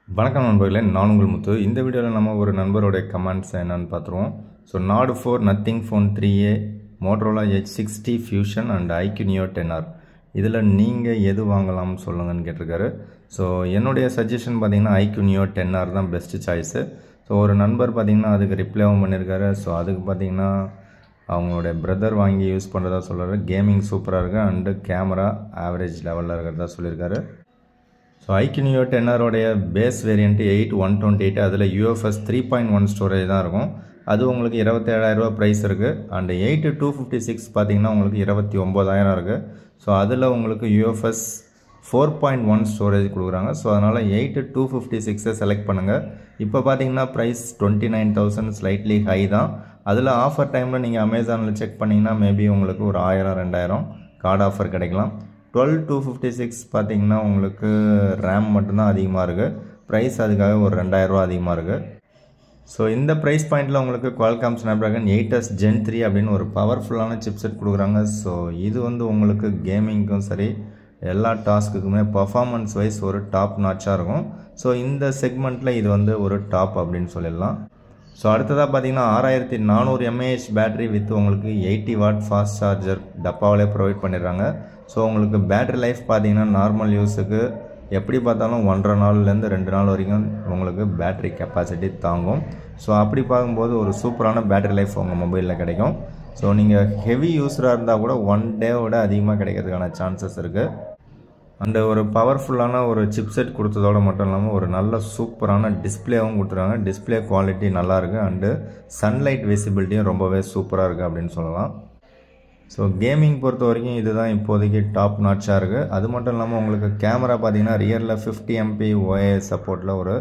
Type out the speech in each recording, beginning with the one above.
வணக்கம் நண்பர்களே, நான் உங்கள் முத்து. இந்த வீடியோவில் நம்ம ஒரு நண்பருடைய கமெண்ட்ஸ் என்னன்னு பார்த்துருவோம். So not 4 nothing phone 3A, Motorola H60 fusion and IQ Neo 10R இதில் நீங்கள் எது வாங்கலாம்னு சொல்லுங்கன்னு கேட்டிருக்காரு. ஸோ என்னுடைய சஜஷன் பார்த்தீங்கன்னா IQ Neo 10R தான் பெஸ்ட்டு சாய்ஸு. ஸோ ஒரு நண்பர் பார்த்தீங்கன்னா அதுக்கு ரிப்ளைவும் பண்ணியிருக்காரு. ஸோ அதுக்கு பார்த்தீங்கன்னா அவங்களுடைய பிரதர் வாங்கி யூஸ் பண்ணுறதா சொல்கிறாரு. கேமிங் சூப்பராக இருக்குது அண்டு கேமரா ஆவரேஜ் லெவலில் இருக்கிறதா சொல்லியிருக்காரு. ஸோ IQ Neo 10Rோடைய பேஸ் வேரியண்ட்டு 8/128, அதில் UFS 3.1 ஸ்டோரேஜ் தான் இருக்கும். அது உங்களுக்கு 27,000 ப்ரைஸ் இருக்குது. அண்டு 8/256 பார்த்தீங்கன்னா உங்களுக்கு 29,000 இருக்குது. ஸோ அதில் உங்களுக்கு UFS 4.1 ஸ்டோரேஜ் கொடுக்குறாங்க. ஸோ அதனால் 8/256 செலக்ட் பண்ணுங்கள். இப்போ பார்த்தீங்கன்னா ப்ரைஸ் 29,000 ஸ்லைட்லி ஹை தான். அதில் ஆஃபர் டைமில் நீங்கள் அமேசானில் செக் பண்ணிங்கன்னா மேபி உங்களுக்கு ஒரு 1000-2000 கார்டு ஆஃபர் கிடைக்கலாம். 12/256 பார்த்தீங்கன்னா உங்களுக்கு ரேம் மட்டும்தான் அதிகமாக இருக்குது. ப்ரைஸ் அதுக்காக ஒரு 2,000 அதிகமாக இருக்குது. ஸோ இந்த ப்ரைஸ் பாயிண்டில் உங்களுக்கு Qualcomm Snapdragon 8S Gen 3 அப்படின்னு ஒரு பவர்ஃபுல்லான சிப்செட் கொடுக்குறாங்க. ஸோ இது உங்களுக்கு கேமிங்க்கும் சரி எல்லா டாஸ்க்குக்குமே பர்ஃபார்மன்ஸ் வைஸ் ஒரு டாப் நாச்சாக இருக்கும். ஸோ இந்த செக்மெண்ட்டில் இது ஒரு டாப் அப்படின்னு சொல்லிடலாம். ஸோ அடுத்ததாக பார்த்தீங்கன்னா 6400 mAh பேட்டரி வித் உங்களுக்கு 80 வாட் ஃபாஸ்ட் சார்ஜர் டப்பாவிலே ப்ரொவைட் பண்ணிடுறாங்க. ஸோ உங்களுக்கு பேட்டரி லைஃப் பார்த்தீங்கன்னா நார்மல் யூஸுக்கு எப்படி பார்த்தாலும் 1.5 நாள்லேருந்து 2 நாள் வரைக்கும் உங்களுக்கு பேட்டரி கெப்பாசிட்டி தாங்கும். ஸோ அப்படி பார்க்கும்போது ஒரு சூப்பரான பேட்டரி லைஃப் உங்கள் மொபைலில் கிடைக்கும். ஸோ நீங்கள் ஹெவி யூஸராக இருந்தால் கூட 1 டேவோட அதிகமாக கிடைக்கிறதுக்கான சான்சஸ் இருக்குது. அண்டு ஒரு பவர்ஃபுல்லான ஒரு சிப்செட் கொடுத்ததோடு மட்டும் இல்லாமல் ஒரு நல்ல சூப்பரான டிஸ்பிளேவும் கொடுத்துருக்காங்க. டிஸ்பிளே குவாலிட்டி நல்லாயிருக்கு அண்டு சன்லைட் விசிபிலிட்டியும் ரொம்பவே சூப்பராக இருக்குது அப்படின்னு சொல்லலாம். ஸோ கேமிங் பொறுத்த வரைக்கும் இதுதான் இப்போதைக்கு டாப் நாட்சாக இருக்குது. அது மட்டும் இல்லாமல் உங்களுக்கு கேமரா பார்த்தீங்கன்னா ரியரில் 50 MP OIS சப்போர்ட்டில் ஒரு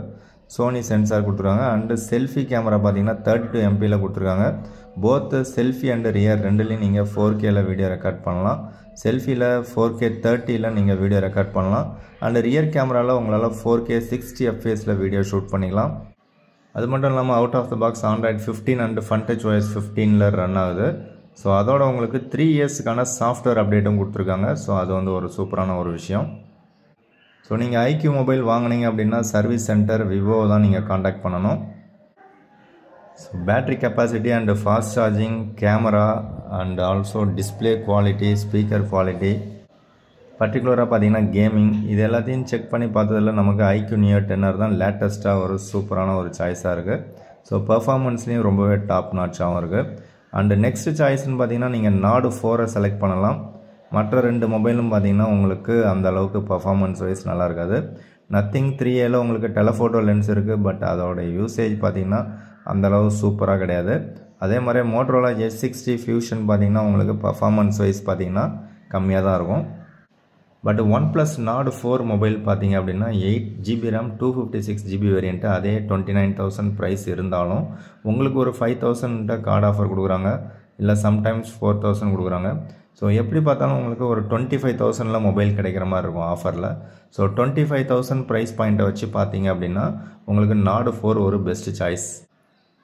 சோனி சென்சார் கொடுத்துருக்காங்க. அண்டு செல்ஃபி கேமரா பார்த்தீங்கன்னா 32 MPயில் கொடுத்துருக்காங்க. போத்து செல்ஃபி அண்டு ரியர் ரெண்டுலேயும் நீங்கள் 4Kல வீடியோ ரெக்கார்ட் பண்ணலாம். செல்ஃபியில் 4K 30ல் நீங்கள் வீடியோ ரெக்கார்ட் பண்ணலாம். அண்டு ரியர் கேமராவில் உங்களால் 4K 60 FPSல வீடியோ ஷூட் பண்ணிக்கலாம். அது மட்டும் இல்லாமல் out of the box Android 15 and FunTouch OS 15ல் ரன் ஆகுது. ஸோ அதோட உங்களுக்கு 3 இயர்ஸ்க்கான சாஃப்ட்வேர் அப்டேட்டும் கொடுத்துருக்காங்க. ஸோ அது ஒரு சூப்பரான ஒரு விஷயம். ஸோ நீங்கள் IQ மொபைல் வாங்கினீங்க அப்படின்னா சர்வீஸ் சென்டர் விவோ தான் நீங்கள் காண்டாக்ட் பண்ணணும். So battery capacity and fast charging, camera and also display quality, speaker quality, பர்டிகுலராக பார்த்தீங்கன்னா கேமிங், இது எல்லாத்தையும் செக் பண்ணி பார்த்ததில் நமக்கு IQ Neo 10R தான் லேட்டஸ்ட்டாக ஒரு சூப்பரான ஒரு சாய்ஸாக இருக்குது. ஸோ பர்ஃபார்மன்ஸ்லேயும் ரொம்பவே டாப் நாட்சாகவும் இருக்குது. அண்டு நெக்ஸ்ட் சாய்ஸ்ன்னு பார்த்தீங்கன்னா நீங்கள் நாட் 4 செலக்ட் பண்ணலாம். மற்ற 2 மொபைலும் பார்த்தீங்கன்னா உங்களுக்கு அந்த அளவுக்கு பர்ஃபார்மன்ஸ் வைஸ் நல்லா இருக்காது. நத்திங் 3Aல உங்களுக்கு டெலஃபோட்டோ லென்ஸ் இருக்குது. பட் அதோட யூசேஜ் பார்த்தீங்கன்னா அந்தளவு சூப்பராக கிடையாது. அதே மாதிரி மோட்டரோலா H60 ஃபியூஷன் பார்த்தீங்கன்னா உங்களுக்கு பர்ஃபார்மன்ஸ் வைஸ் பார்த்தீங்கன்னா கம்மியாக தான் இருக்கும். பட் OnePlus Nord 4 மொபைல் பார்த்தீங்க அப்படின்னா 8GB RAM 256GB வேரியண்ட்டு, அதே 29,000 ப்ரைஸ் இருந்தாலும் உங்களுக்கு ஒரு 5,000 கார்டு ஆஃபர் கொடுக்குறாங்க. இல்லை சம்டைம்ஸ் 4,000 கொடுக்குறாங்க. ஸோ எப்படி பார்த்தாலும் உங்களுக்கு ஒரு 25,000ல் மொபைல் கிடைக்கிற மாதிரி இருக்கும் ஆஃபரில். ஸோ 25,000 ப்ரைஸ் பாயிண்ட்டை வச்சு பார்த்தீங்க அப்படின்னா உங்களுக்கு Nord 4 ஒரு பெஸ்ட் சாய்ஸ்.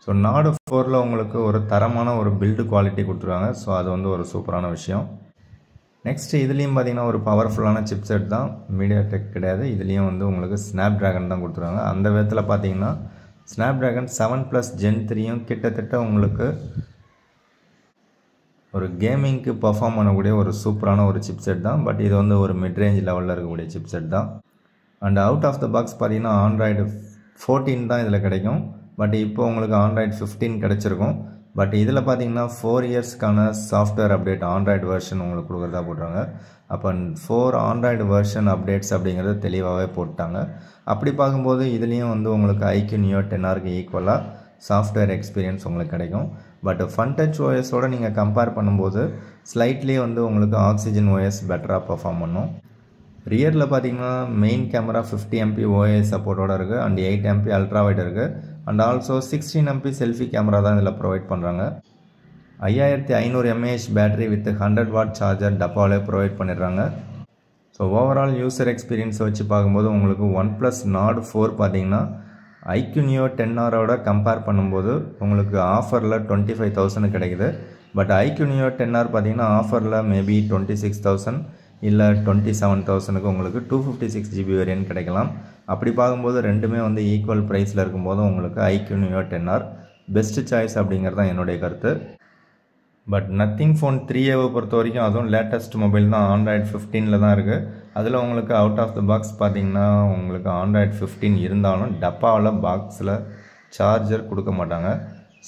ஸோ Nord 4ல் உங்களுக்கு ஒரு தரமான ஒரு பில்டு குவாலிட்டி கொடுத்துருக்காங்க. ஸோ அது ஒரு சூப்பரான விஷயம். நெக்ஸ்ட் இதுலேயும் பார்த்தீங்கன்னா ஒரு பவர்ஃபுல்லான சிப்செட் தான், MediaTek கிடையாது. இதுலேயும் உங்களுக்கு Snapdragon தான் கொடுத்துருக்காங்க. அந்த விதத்தில் பார்த்தீங்கன்னா Snapdragon 7+ Gen 3யும் கிட்டத்தட்ட உங்களுக்கு ஒரு கேமிங்க்கு பர்ஃபார்ம் பண்ணக்கூடிய ஒரு சூப்பரான ஒரு சிப்செட் தான். பட் இது ஒரு மிட்ரேஞ்ச் லெவலில் இருக்கக்கூடிய சிப்செட் தான். And out of the box பார்த்தீங்கன்னா Android 14 தான் இதில் கிடைக்கும். பட் இப்போ உங்களுக்கு Android 15 கிடச்சிருக்கும். பட் இதில் பார்த்தீங்கன்னா 4 இயர்ஸ்க்கான சாஃப்ட்வேர் அப்டேட் ஆண்ட்ராய்டு வெர்ஷன் உங்களுக்கு கொடுக்குறதா போடுறாங்க. அப்போ 4 ஆண்ட்ராய்டு வெர்ஷன் அப்டேட்ஸ் அப்படிங்கிறது தெளிவாகவே போட்டாங்க. அப்படி பார்க்கும்போது இதுலேயும் உங்களுக்கு IQ Neo 10Rக்கு ஈக்குவலாக சாஃப்ட்வேர் எக்ஸ்பீரியன்ஸ் உங்களுக்கு கிடைக்கும். பட் FunTouch OSோட நீங்கள் கம்பேர் பண்ணும்போது ஸ்லைட்லி உங்களுக்கு Oxygen OS பெட்டராக பர்ஃபார்ம் பண்ணும். ரியரில் பார்த்தீங்கன்னா மெயின் கேமரா 50 MP OIS சப்போர்ட்டோடு இருக்குது. அண்ட் 8 MP அல்ட்ரா வைட் இருக்குது. And also 16 MP selfie camera தான் இதில் ப்ரொவைட் பண்ணுறாங்க. 5500 mAh battery with 100 watt charger டப்பாவிலே ப்ரொவைட் பண்ணிடுறாங்க. ஸோ ஓவரால் யூசர் எக்ஸ்பீரியன்ஸை வச்சு பார்க்கும்போது உங்களுக்கு OnePlus Nord 4 பார்த்தீங்கன்னா IQ Neo 10Rோட கம்பேர் பண்ணும்போது உங்களுக்கு ஆஃபரில் 25,000 கிடைக்குது. பட் IQ Neo 10R பார்த்தீங்கன்னா ஆஃபரில் மேபி 26,000, இல்லை 27,000க்கு உங்களுக்கு 256GB வேரியன்ட் கிடைக்கலாம். அப்படி பார்க்கும்போது ரெண்டுமே வந்து ஈக்குவல் ப்ரைஸில் இருக்கும்போது உங்களுக்கு IQ Neo 10R best choice அப்படிங்கிறது தான் என்னுடைய கருத்து. பட் நத்திங் ஃபோன் 3Aவை பொறுத்த வரைக்கும் அதுவும் லேட்டஸ்ட் மொபைல் தான், Android 15 தான் இருக்குது. அதில் உங்களுக்கு அவுட் ஆஃப் த பாக்ஸ் பார்த்தீங்கன்னா உங்களுக்கு Android 15 இருந்தாலும் டப்பாவில் பாக்ஸில் சார்ஜர் கொடுக்க மாட்டாங்க.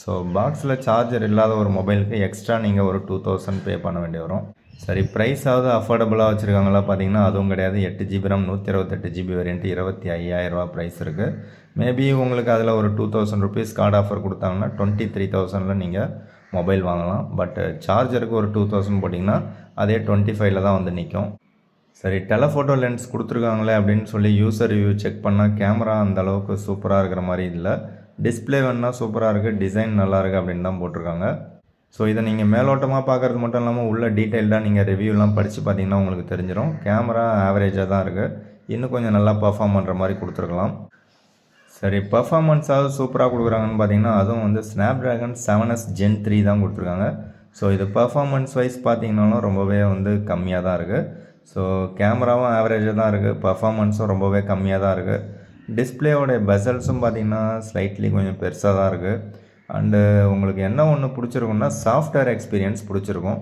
ஸோ பாக்ஸில் சார்ஜர் இல்லாத ஒரு மொபைலுக்கு எக்ஸ்ட்ரா நீங்கள் ஒரு 2000 பே பண்ண வேண்டி வரும். சரி, ப்ரைஸாவது அஃபோர்டபுளாக வச்சுருக்காங்களா பார்த்தீங்கன்னா அதுவும் கிடையாது. 8GB RAM 128GB variant 25,000 price இருக்குது. மேபி உங்களுக்கு அதில் ஒரு 2000 ருபீஸ் கார்டு ஆஃபர் கொடுத்தாங்கன்னா 23,000 நீங்கள் மொபைல் வாங்கலாம். பட் சார்ஜருக்கு ஒரு 2000 போட்டிங்கன்னா அதே 25 தான் வந்து நிற்கும். சரி, டெலஃபோட்டோ லென்ஸ் கொடுத்துருக்காங்களே அப்படின்னு சொல்லி யூசர் ரிவ்யூ செக் பண்ணால் கேமரா அந்த அளவுக்கு சூப்பராக இருக்கிற மாதிரி இல்லை. டிஸ்பிளே வேணால் சூப்பராக இருக்குது, டிசைன் நல்லா இருக்குது அப்படின்னு தான் போட்டிருக்காங்க. ஸோ இதை நீங்கள் மேலோட்டமாக பார்க்குறது மட்டும் இல்லாமல் உள்ள டீட்டெயில்டாக நீங்கள் ரிவ்யூலாம் படித்து பார்த்தீங்கன்னா உங்களுக்கு தெரிஞ்சிடும். கேமரா ஆவரேஜாக தான் இருக்குது, இன்னும் கொஞ்சம் நல்லா பர்ஃபார்ம் பண்ணுற மாதிரி கொடுத்துருக்கலாம். சரி, பர்ஃபார்மன்ஸாவது சூப்பராக கொடுக்குறாங்கன்னு பார்த்தீங்கன்னா அதுவும் வந்து ஸ்னாப்ட்ராகன் 7S Gen 3 தான் கொடுத்துருக்காங்க. ஸோ இது பர்ஃபார்மன்ஸ் வைஸ் பார்த்தீங்கன்னாலும் ரொம்பவே வந்து கம்மியாக தான் இருக்குது. ஸோ கேமராவும் ஆவரேஜாக தான் இருக்குது, பர்ஃபார்மன்ஸும் ரொம்பவே கம்மியாக தான் இருக்குது. டிஸ்பிளேயோடைய பெசல்ஸும் பார்த்தீங்கன்னா ஸ்லைட்லி கொஞ்சம் பெருசாக தான் இருக்குது. அண்டு உங்களுக்கு என்ன ஒன்று பிடிச்சிருக்குன்னா சாஃப்ட்வேர் எக்ஸ்பீரியன்ஸ் பிடிச்சிருக்கும்.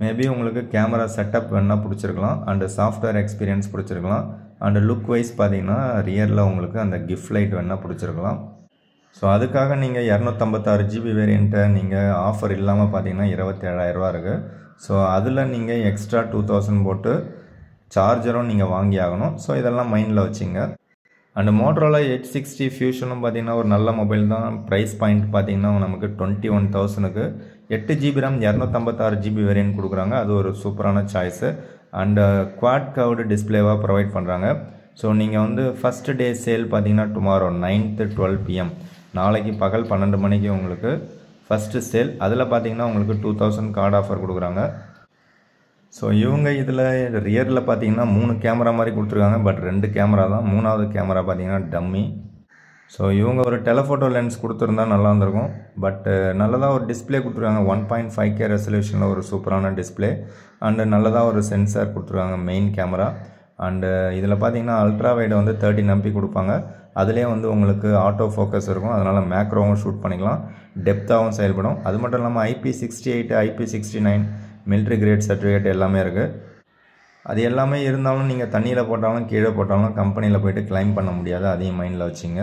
மேபி உங்களுக்கு கேமரா செட்டப் வேணால் பிடிச்சிருக்கலாம், அண்டு சாஃப்ட்வேர் எக்ஸ்பீரியன்ஸ் பிடிச்சிருக்கலாம். அண்டு லுக் வைஸ் பார்த்தீங்கன்னா ரியரில் உங்களுக்கு அந்த கிஃப்ட் லைட் வேணால் பிடிச்சிருக்கலாம். ஸோ அதுக்காக நீங்கள் 256GB வேரியண்ட்டை நீங்கள் ஆஃபர் இல்லாமல் பார்த்தீங்கன்னா 27,000 இருக்குது. ஸோ அதில் நீங்கள் எக்ஸ்ட்ரா 2000 போட்டு சார்ஜரும் நீங்கள் வாங்கி ஆகணும். ஸோ இதெல்லாம் மைண்டில் வச்சுங்க. அண்டு மோட்டரோலா H60 ஃபியூஷனும் பார்த்தீங்கன்னா ஒரு நல்ல மொபைல் தான். ப்ரைஸ் பாயிண்ட் பார்த்தீங்கன்னா நமக்கு 21,000க்கு 8GB RAM 256GB வேரியன்ட் கொடுக்குறாங்க. அது ஒரு சூப்பரான சாய்ஸு. அண்டு குவாட் கர்வ்டு டிஸ்பிளேவாக ப்ரொவைட் பண்ணுறாங்க. ஸோ நீங்கள் வந்து ஃபஸ்ட்டு டே சேல் பார்த்தீங்கன்னா டுமாரோ 9th 12 PM நாளைக்கு பகல் 12 மணிக்கு உங்களுக்கு ஃபஸ்ட்டு சேல். அதில் பார்த்தீங்கன்னா உங்களுக்கு 2000 கார்டு ஆஃபர் கொடுக்குறாங்க. ஸோ இவங்க இதில் ரியரில் பார்த்தீங்கன்னா 3 கேமரா மாதிரி கொடுத்துருக்காங்க. பட் 2 கேமரா தான், 3வது கேமரா பார்த்தீங்கன்னா டம்மி. ஸோ இவங்க ஒரு டெலஃபோட்டோ லென்ஸ் கொடுத்துருந்தா நல்லா இருந்திருக்கும். பட் நல்லதாக ஒரு டிஸ்பிளே கொடுத்துருக்காங்க, 1.5K ரெசல்யூஷனில் ஒரு சூப்பரான டிஸ்பிளே. அண்டு நல்லதாக ஒரு சென்சார் கொடுத்துருக்காங்க மெயின் கேமரா. அண்டு இதில் பார்த்தீங்கன்னா அல்ட்ரா வைடு வந்து 13 MP கொடுப்பாங்க. அதிலே வந்து உங்களுக்கு ஆட்டோ ஃபோக்கஸ் இருக்கும், அதனால் மேக்ரோவும் ஷூட் பண்ணிக்கலாம், டெப்த்தாகவும் செயல்படும். அது மட்டும் இல்லாமல் IP68 IP69 military great certificate எல்லாமே இருக்குது. அது எல்லாமே இருந்தாலும் நீங்கள் தண்ணியில் போட்டாலும் கீழே போட்டாலும் கம்பெனியில் போய்ட்டு கிளைம் பண்ண முடியாது, அதையும் மைண்டில் வச்சுங்க.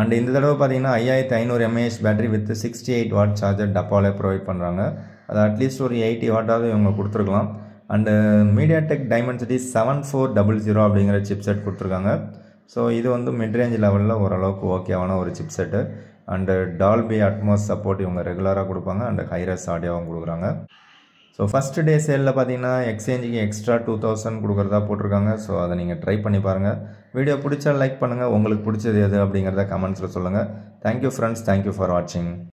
அண்ட் இந்த தடவை பார்த்தீங்கன்னா 5500 mAh battery with 68 watt charger டப்பாவிலே ப்ரொவைட் பண்ணுறாங்க. அது அட்லீஸ்ட் ஒரு 80 வாட்டாவது இவங்க கொடுத்துருக்கலாம். அண்டு மீடியாடெக் டைமென்சிட்டி 7400 அப்படிங்கிற சிப்செட் கொடுத்துருக்காங்க. ஸோ இது வந்து மிட்ரேஞ்ச் லெவலில் ஓரளவுக்கு ஓகேவான ஒரு chipset. And Dolby Atmos support இவங்க ரெகுலராக கொடுப்பாங்க. அண்டு ஹைரஸ் ஆடியோவும் கொடுக்குறாங்க. ஸோ ஃபஸ்ட்டு டே சேலில் பார்த்தீங்கன்னா எக்ஸ்சேஞ்சுக்கு எக்ஸ்ட்ரா 2000 கொடுக்குறதா போட்டிருக்காங்க. ஸோ அதை நீங்கள் ட்ரை பண்ணி பாருங்கள். வீடியோ பிடிச்சா லைக் பண்ணுங்கள், உங்களுக்கு பிடிச்சது எது அப்படிங்கிறத கமெண்ட்ஸில் சொல்லுங்கள். தேங்க்யூ ஃப்ரெண்ட்ஸ், தேங்க்யூ ஃபார் வாட்சிங்.